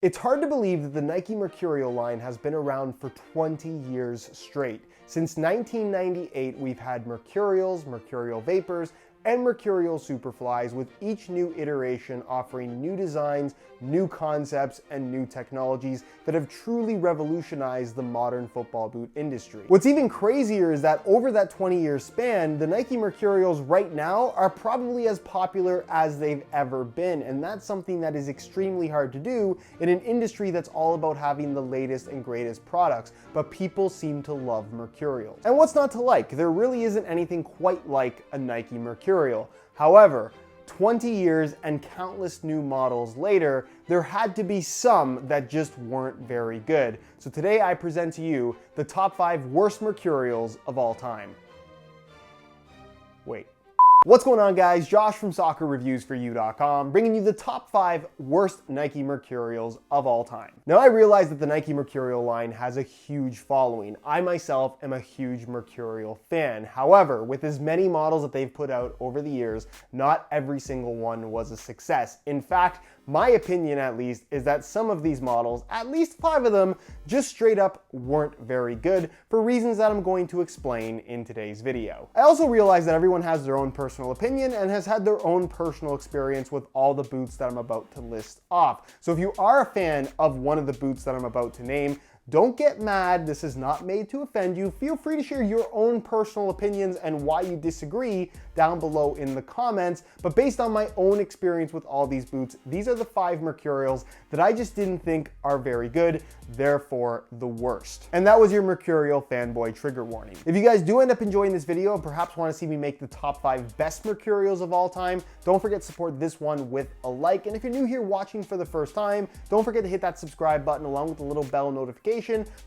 It's hard to believe that the Nike Mercurial line has been around for 20 years straight. Since 1998, we've had Mercurials, Mercurial Vapors, and Mercurial Superflys, with each new iteration offering new designs, new concepts, and new technologies that have truly revolutionized the modern football boot industry. What's even crazier is that over that 20-year span, the Nike Mercurials right now are probably as popular as they've ever been, and that's something that is extremely hard to do in an industry that's all about having the latest and greatest products, but people seem to love Mercurials. And what's not to like? There really isn't anything quite like a Nike Mercurial. However, 20 years and countless new models later, there had to be some that just weren't very good. So today I present to you the top 5 worst Mercurials of all time. Wait. What's going on, guys? Josh from SoccerReviewsForYou.com, bringing you the top 5 worst Nike Mercurials of all time. Now, I realize that the Nike Mercurial line has a huge following. I myself am a huge Mercurial fan. However, with as many models that they've put out over the years, not every single one was a success. In fact, my opinion at least is that some of these models, at least 5 of them, just straight up weren't very good for reasons that I'm going to explain in today's video. I also realize that everyone has their own personal opinion and has had their own personal experience with all the boots that I'm about to list off. So if you are a fan of one of the boots that I'm about to name, don't get mad. This is not made to offend you. Feel free to share your own personal opinions and why you disagree down below in the comments. But based on my own experience with all these boots, these are the 5 Mercurials that I just didn't think are very good, therefore the worst. And that was your Mercurial fanboy trigger warning. If you guys do end up enjoying this video and perhaps want to see me make the top 5 best Mercurials of all time, don't forget to support this one with a like. And if you're new here watching for the first time, don't forget to hit that subscribe button along with the little bell notification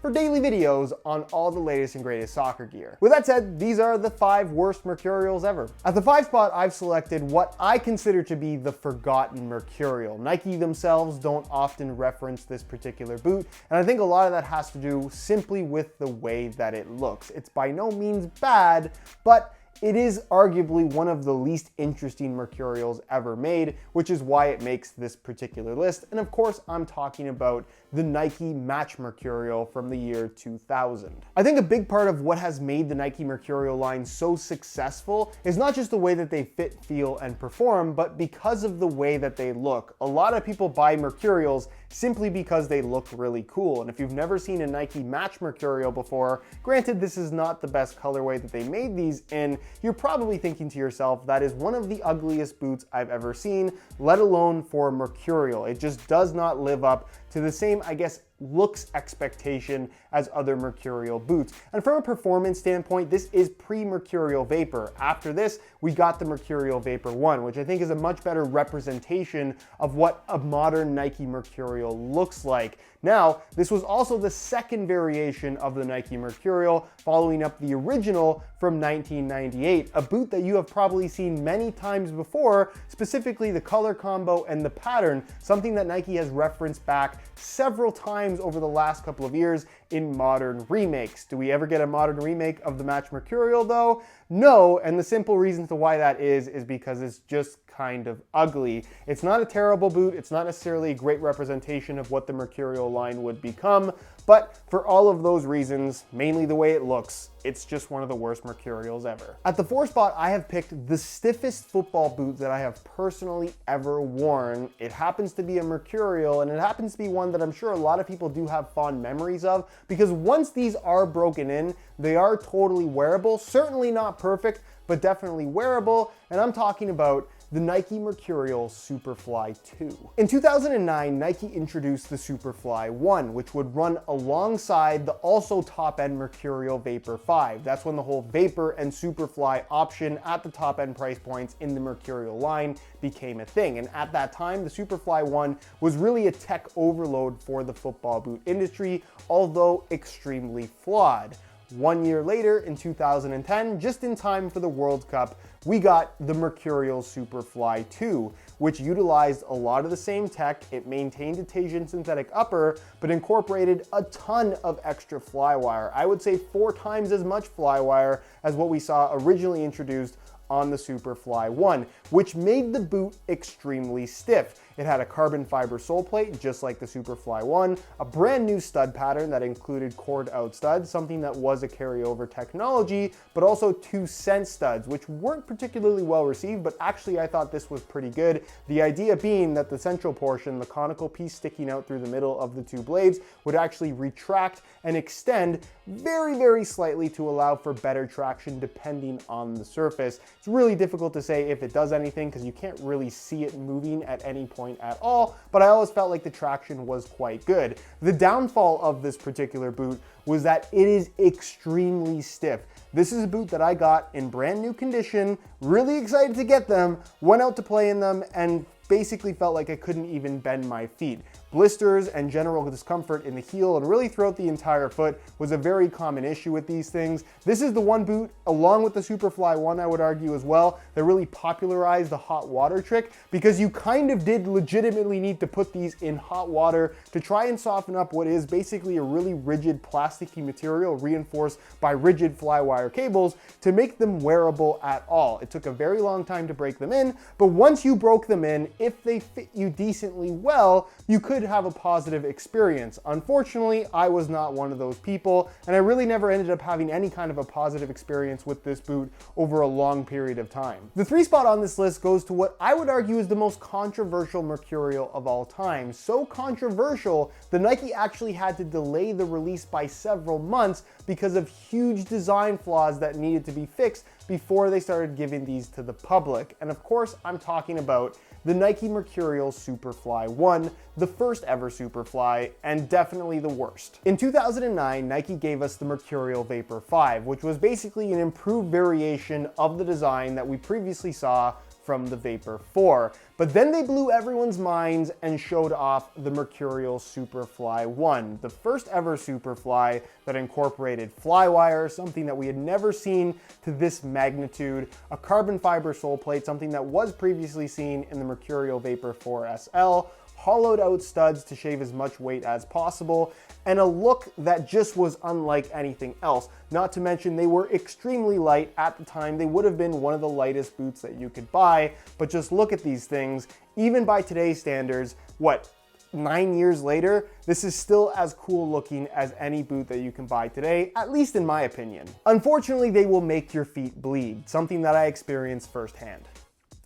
for daily videos on all the latest and greatest soccer gear. With that said, these are the 5 worst Mercurials ever. At the 5 spot, I've selected what I consider to be the forgotten Mercurial. Nike themselves don't often reference this particular boot, and I think a lot of that has to do simply with the way that it looks. It's by no means bad, but it is arguably one of the least interesting Mercurials ever made, which is why it makes this particular list. And of course, I'm talking about the Nike Match Mercurial from the year 2000. I think a big part of what has made the Nike Mercurial line so successful is not just the way that they fit, feel, and perform, but because of the way that they look. A lot of people buy Mercurials simply because they look really cool. And if you've never seen a Nike Match Mercurial before, granted, this is not the best colorway that they made these in, you're probably thinking to yourself, that is one of the ugliest boots I've ever seen, let alone for Mercurial. It just does not live up to the same, I guess, looks expectation as other Mercurial boots. And from a performance standpoint, this is pre-Mercurial Vapor. After this, we got the Mercurial Vapor 1, which I think is a much better representation of what a modern Nike Mercurial looks like. Now, this was also the second variation of the Nike Mercurial, following up the original from 1998, a boot that you have probably seen many times before, specifically the color combo and the pattern, something that Nike has referenced back several times over the last couple of years in modern remakes. Do we ever get a modern remake of the Match Mercurial though? No, and the simple reason to why that is because it's just kind of ugly. It's not a terrible boot, it's not necessarily a great representation of what the Mercurial line would become, but for all of those reasons, mainly the way it looks, it's just one of the worst Mercurials ever. At the 4th spot, I have picked the stiffest football boot that I have personally ever worn. It happens to be a Mercurial, and it happens to be one that I'm sure a lot of people do have fond memories of, because once these are broken in, they are totally wearable. Certainly not perfect, but definitely wearable, and I'm talking about the Nike Mercurial Superfly 2. In 2009, Nike introduced the Superfly 1, which would run alongside the also top-end Mercurial Vapor 5. That's when the whole Vapor and Superfly option at the top-end price points in the Mercurial line became a thing. And at that time, the Superfly 1 was really a tech overload for the football boot industry, although extremely flawed. 1 year later, in 2010, just in time for the World Cup, we got the Mercurial Superfly 2, which utilized a lot of the same tech. It maintained a Teijin synthetic upper, but incorporated a ton of extra flywire. I would say 4 times as much flywire as what we saw originally introduced on the Superfly 1, which made the boot extremely stiff. It had a carbon fiber sole plate, just like the Superfly 1, a brand new stud pattern that included cord out studs, something that was a carryover technology, but also 2 cent studs, which weren't particularly well received, but actually I thought this was pretty good. The idea being that the central portion, the conical piece sticking out through the middle of the 2 blades, would actually retract and extend very, very slightly to allow for better traction depending on the surface. It's really difficult to say if it does anything because you can't really see it moving at any point at all, but I always felt like the traction was quite good. The downfall of this particular boot was that it is extremely stiff. This is a boot that I got in brand new condition, really excited to get them, went out to play in them, and basically felt like I couldn't even bend my feet. Blisters and general discomfort in the heel and really throughout the entire foot was a very common issue with these things. This is the one boot, along with the Superfly 1, I would argue as well, that really popularized the hot water trick, because you kind of did legitimately need to put these in hot water to try and soften up what is basically a really rigid plasticky material reinforced by rigid fly wire cables to make them wearable at all. It took a very long time to break them in, but once you broke them in, if they fit you decently well, you could have a positive experience. Unfortunately, I was not one of those people, and I really never ended up having any kind of a positive experience with this boot over a long period of time. The 3 spot on this list goes to what I would argue is the most controversial Mercurial of all time. So controversial, the Nike actually had to delay the release by several months because of huge design flaws that needed to be fixed before they started giving these to the public. And of course, I'm talking about the Nike Mercurial Superfly 1, the first ever Superfly, and definitely the worst. In 2009, Nike gave us the Mercurial Vapor 5, which was basically an improved variation of the design that we previously saw from the Vapor 4. But then they blew everyone's minds and showed off the Mercurial Superfly 1, the first ever Superfly that incorporated flywire, something that we had never seen to this magnitude, a carbon fiber sole plate, something that was previously seen in the Mercurial Vapor 4 SL, hollowed out studs to shave as much weight as possible, and a look that just was unlike anything else. Not to mention they were extremely light at the time. They would have been one of the lightest boots that you could buy, but just look at these things. Even by today's standards, what, 9 years later, this is still as cool looking as any boot that you can buy today, at least in my opinion. Unfortunately, they will make your feet bleed, something that I experienced firsthand.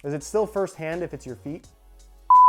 Is it still firsthand if it's your feet?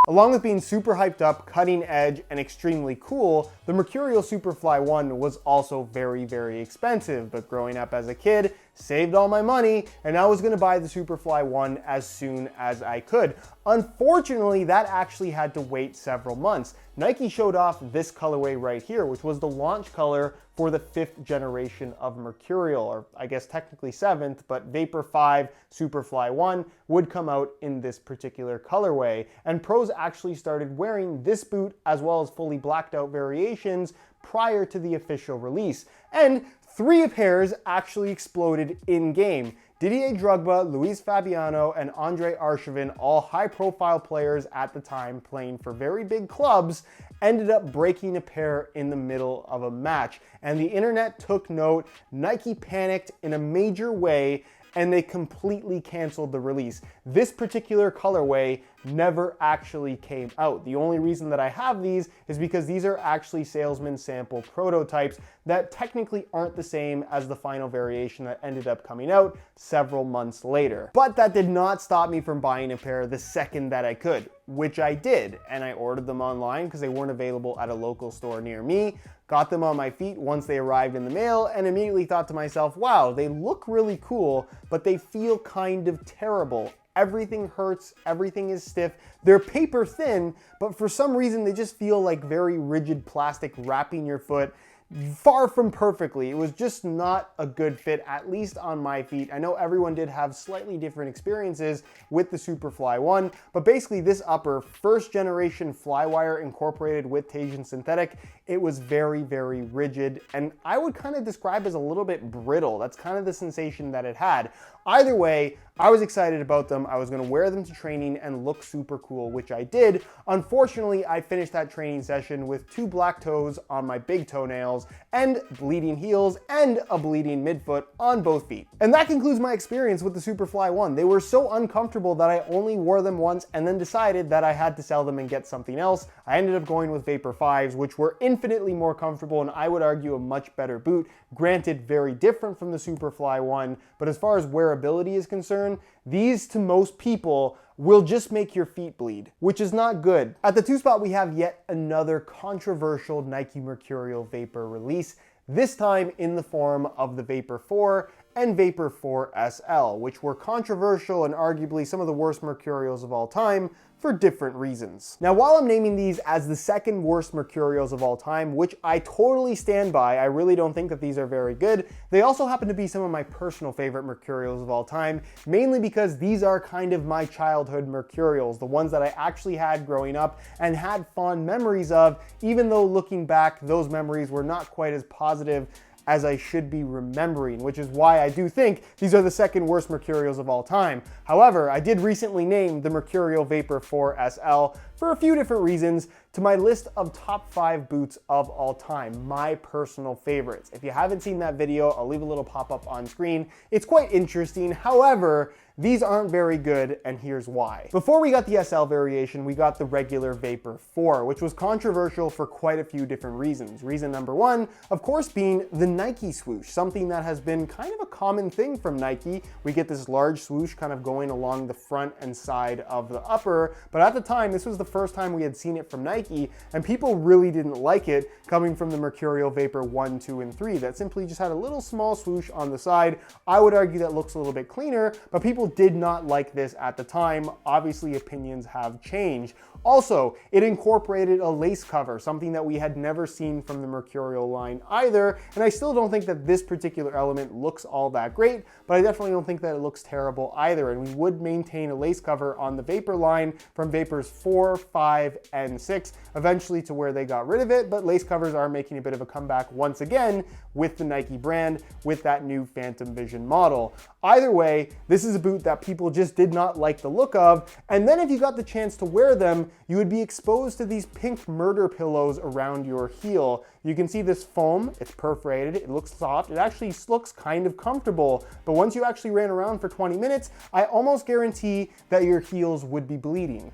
Along with being super hyped up, cutting edge, and extremely cool, the Mercurial Superfly 1 was also very, very expensive, but growing up as a kid, saved all my money, and I was gonna buy the Superfly 1 as soon as I could. Unfortunately, that actually had to wait several months. Nike showed off this colorway right here, which was the launch color for the 5th generation of Mercurial, or I guess technically 7th, but Vapor 5 Superfly 1 would come out in this particular colorway. And pros actually started wearing this boot as well as fully blacked out variations prior to the official release. And 3 pairs actually exploded in-game. Didier Drogba, Luis Fabiano, and Andre Arshavin, all high-profile players at the time playing for very big clubs, ended up breaking a pair in the middle of a match. And the internet took note, Nike panicked in a major way, and they completely canceled the release. This particular colorway never actually came out. The only reason that I have these is because these are actually salesman sample prototypes that technically aren't the same as the final variation that ended up coming out several months later. But that did not stop me from buying a pair the second that I could, which I did, and I ordered them online because they weren't available at a local store near me. Got them on my feet once they arrived in the mail and immediately thought to myself, wow, they look really cool, but they feel kind of terrible. Everything hurts, everything is stiff. They're paper thin, but for some reason they just feel like very rigid plastic wrapping your foot. Far from perfectly. It was just not a good fit, at least on my feet. I know everyone did have slightly different experiences with the Superfly 1, but basically this upper, 1st generation flywire incorporated with Teijin synthetic, it was very, very rigid, and I would kind of describe as a little bit brittle. That's kind of the sensation that it had. Either way, I was excited about them. I was gonna wear them to training and look super cool, which I did. Unfortunately, I finished that training session with 2 black toes on my big toenails, fingernails, and bleeding heels, and a bleeding midfoot on both feet. And that concludes my experience with the Superfly 1. They were so uncomfortable that I only wore them once and then decided that I had to sell them and get something else. I ended up going with Vapor 5s, which were infinitely more comfortable and I would argue a much better boot. Granted, very different from the Superfly 1, but as far as wearability is concerned, these to most people will just make your feet bleed, which is not good. At the 2 spot, we have yet another controversial Nike Mercurial Vapor release, this time in the form of the Vapor 4 and Vapor 4 SL, which were controversial and arguably some of the worst Mercurials of all time for different reasons. Now, while I'm naming these as the second worst Mercurials of all time, which I totally stand by, I really don't think that these are very good, they also happen to be some of my personal favorite Mercurials of all time, mainly because these are kind of my childhood Mercurials, the ones that I actually had growing up and had fond memories of, even though looking back, those memories were not quite as positive as I should be remembering, which is why I do think these are the second worst Mercurials of all time. However, I did recently name the Mercurial Vapor 4 SL for a few different reasons to my list of top 5 boots of all time, my personal favorites. If you haven't seen that video, I'll leave a little pop-up on screen. It's quite interesting. However, these aren't very good, and here's why. Before we got the SL variation, we got the regular Vapor 4, which was controversial for quite a few different reasons. Reason number 1, of course, being the Nike swoosh, something that has been kind of a common thing from Nike. We get this large swoosh kind of going along the front and side of the upper, but at the time, this was the first time we had seen it from Nike, and people really didn't like it coming from the Mercurial Vapor 1, 2, and 3 that simply just had a little small swoosh on the side. I would argue that looks a little bit cleaner, but people did not like this at the time. Obviously, opinions have changed. Also, it incorporated a lace cover, something that we had never seen from the Mercurial line either, and I still don't think that this particular element looks all that great, but I definitely don't think that it looks terrible either, and we would maintain a lace cover on the Vapor line from Vapors 4, 5, and 6, eventually to where they got rid of it, but lace covers are making a bit of a comeback once again with the Nike brand, with that new Phantom Vision model. Either way, this is a boot that people just did not like the look of, and then if you got the chance to wear them, you would be exposed to these pink murder pillows around your heel. You can see this foam, it's perforated, it looks soft, it actually looks kind of comfortable, but once you actually ran around for 20 minutes, I almost guarantee that your heels would be bleeding.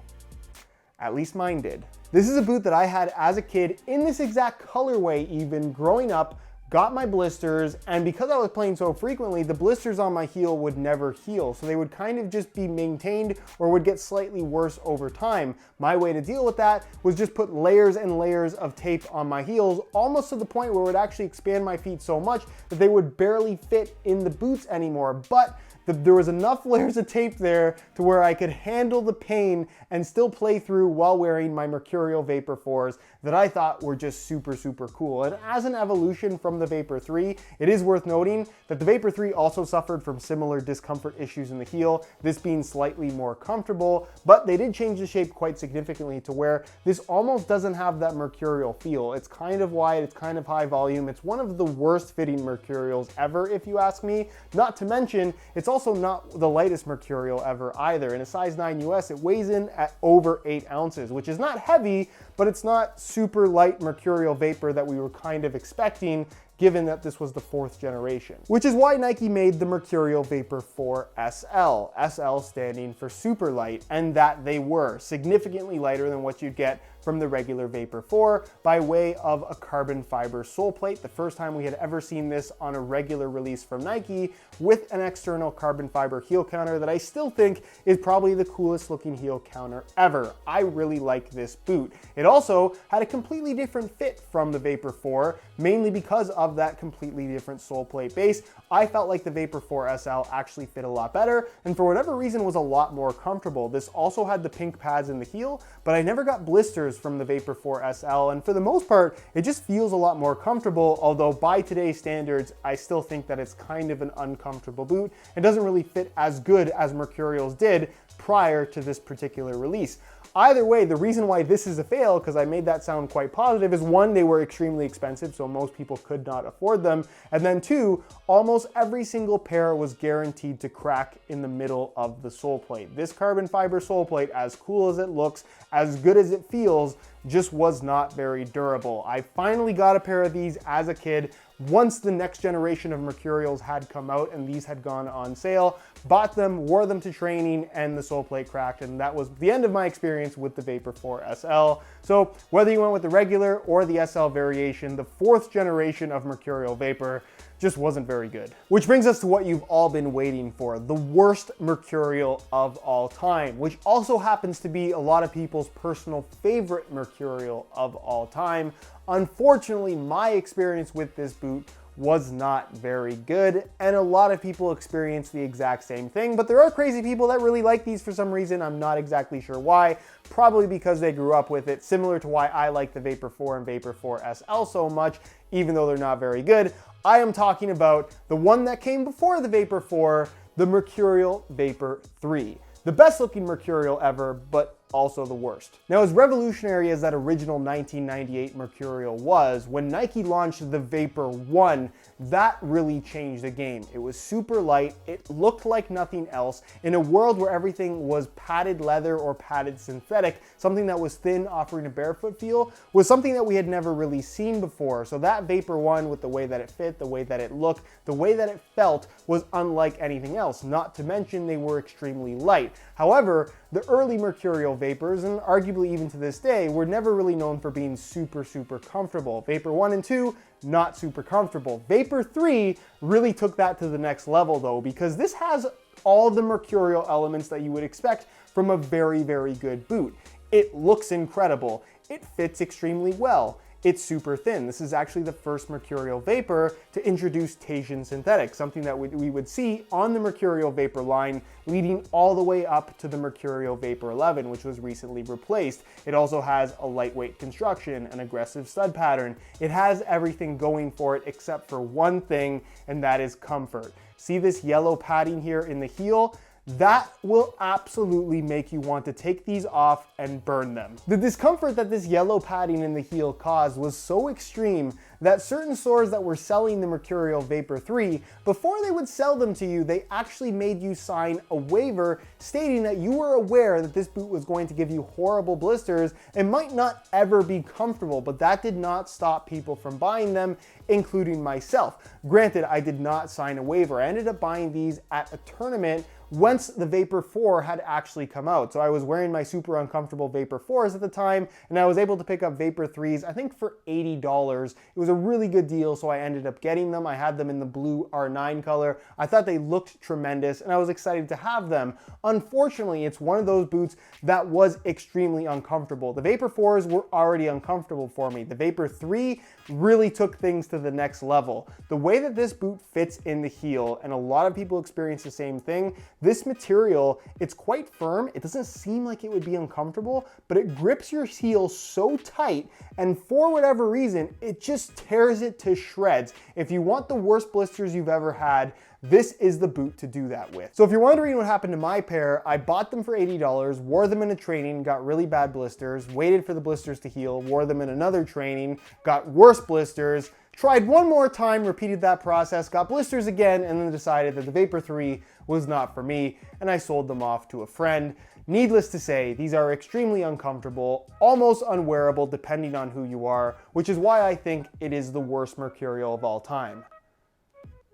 At least mine did. This is a boot that I had as a kid in this exact colorway even growing up, got my blisters, and because I was playing so frequently, the blisters on my heel would never heal, so they would kind of just be maintained or would get slightly worse over time. My way to deal with that was just put layers and layers of tape on my heels, almost to the point where it would actually expand my feet so much that they would barely fit in the boots anymore. But there was enough layers of tape there to where I could handle the pain and still play through while wearing my Mercurial Vapor 4s that I thought were just super, super cool. And as an evolution from the Vapor 3, it is worth noting that the Vapor 3 also suffered from similar discomfort issues in the heel, this being slightly more comfortable, but they did change the shape quite significantly to where this almost doesn't have that Mercurial feel. It's kind of wide, it's kind of high volume. It's one of the worst fitting Mercurials ever, if you ask me. Not to mention, it's also not the lightest Mercurial ever either. In a size 9 US, it weighs in at over 8 ounces, which is not heavy, but it's not super light Mercurial Vapor that we were kind of expecting, given that this was the 4th generation. Which is why Nike made the Mercurial Vapor 4 SL, SL standing for super light, and that they were significantly lighter than what you'd get from the regular Vapor 4 by way of a carbon fiber sole plate. The first time we had ever seen this on a regular release from Nike with an external carbon fiber heel counter that I still think is probably the coolest looking heel counter ever. I really like this boot. It also had a completely different fit from the Vapor 4, mainly because of that completely different sole plate base. I felt like the Vapor 4 SL actually fit a lot better, and for whatever reason was a lot more comfortable. This also had the pink pads in the heel, but I never got blisters from the Vapor 4 SL, and for the most part, it just feels a lot more comfortable, although by today's standards, I still think that it's kind of an uncomfortable boot. It doesn't really fit as good as Mercurials did prior to this particular release. Either way, the reason why this is a fail, because I made that sound quite positive, is 1, they were extremely expensive, so most people could not afford them, and then 2, almost every single pair was guaranteed to crack in the middle of the sole plate. This carbon fiber sole plate, as cool as it looks, as good as it feels, just was not very durable. I finally got a pair of these as a kid once the next generation of Mercurials had come out and these had gone on sale. Bought them, wore them to training, and the sole plate cracked, and that was the end of my experience with the Vapor 4 SL. So whether you went with the regular or the SL variation, the 4th generation of Mercurial Vapor just wasn't very good. Which brings us to what you've all been waiting for, the worst Mercurial of all time, which also happens to be a lot of people's personal favorite Mercurial of all time. Unfortunately, my experience with this boot was not very good, and a lot of people experience the exact same thing, but there are crazy people that really like these for some reason. I'm not exactly sure why, probably because they grew up with it, similar to why I like the Vapor 4 and Vapor 4 SL so much, even though they're not very good. I am talking about the one that came before the Vapor 4, the Mercurial Vapor 3. The best looking Mercurial ever, but also the worst. Now, as revolutionary as that original 1998 Mercurial was, when Nike launched the Vapor 1, that really changed the game. It was super light, it looked like nothing else. In a world where everything was padded leather or padded synthetic, something that was thin, offering a barefoot feel, was something that we had never really seen before. So that Vapor 1, with the way that it fit, the way that it looked, the way that it felt, was unlike anything else, not to mention they were extremely light. However, the early Mercurial Vapors, and arguably even to this day, were never really known for being super comfortable. Vapor 1 and 2, not super comfortable. Vapor 3 really took that to the next level though, because this has all the Mercurial elements that you would expect from a very good boot. It looks incredible. It fits extremely well. It's super thin. This is actually the first Mercurial Vapor to introduce Teijin synthetic, something that we would see on the Mercurial Vapor line leading all the way up to the Mercurial Vapor 11, which was recently replaced. It also has a lightweight construction, an aggressive stud pattern. It has everything going for it except for one thing, and that is comfort. See this yellow padding here in the heel? That will absolutely make you want to take these off and burn them. The discomfort that this yellow padding in the heel caused was so extreme that certain stores that were selling the Mercurial Vapor 3, before they would sell them to you, they actually made you sign a waiver stating that you were aware that this boot was going to give you horrible blisters and might not ever be comfortable, but that did not stop people from buying them, including myself. Granted, I did not sign a waiver. I ended up buying these at a tournament once the Vapor 4 had actually come out. So I was wearing my super uncomfortable Vapor 4s at the time, and I was able to pick up Vapor 3s, I think for $80. It was a really good deal, so I ended up getting them. I had them in the blue R9 color. I thought they looked tremendous, and I was excited to have them. Unfortunately, it's one of those boots that was extremely uncomfortable. The Vapor 4s were already uncomfortable for me. The Vapor 3 really took things to the next level. The way that this boot fits in the heel, and a lot of people experience the same thing, this material, it's quite firm. It doesn't seem like it would be uncomfortable, but it grips your heel so tight, and for whatever reason, it just tears it to shreds. If you want the worst blisters you've ever had, this is the boot to do that with. So if you're wondering what happened to my pair, I bought them for $80, wore them in a training, got really bad blisters, waited for the blisters to heal, wore them in another training, got worse blisters, tried one more time, repeated that process, got blisters again, and then decided that the Vapor 3 was not for me, and I sold them off to a friend. Needless to say, these are extremely uncomfortable, almost unwearable depending on who you are, which is why I think it is the worst Mercurial of all time.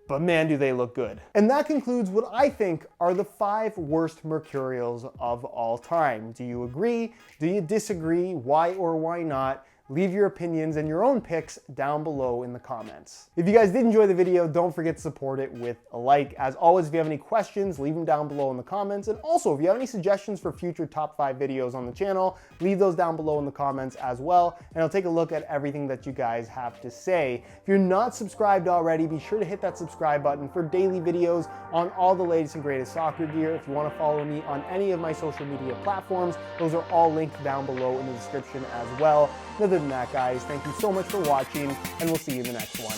But man, do they look good. And that concludes what I think are the 5 worst Mercurials of all time. Do you agree? Do you disagree? Why or why not? Leave your opinions and your own picks down below in the comments. If you guys did enjoy the video, don't forget to support it with a like. As always, if you have any questions, leave them down below in the comments. And also, if you have any suggestions for future top 5 videos on the channel, leave those down below in the comments as well. And I'll take a look at everything that you guys have to say. If you're not subscribed already, be sure to hit that subscribe button for daily videos on all the latest and greatest soccer gear. If you want to follow me on any of my social media platforms, those are all linked down below in the description as well. Other than that, guys, thank you so much for watching, and we'll see you in the next one.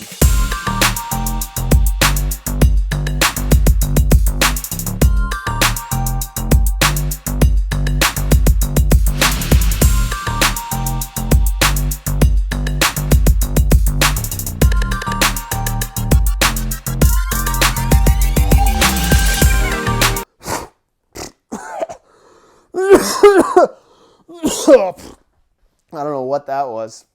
I don't know what that was.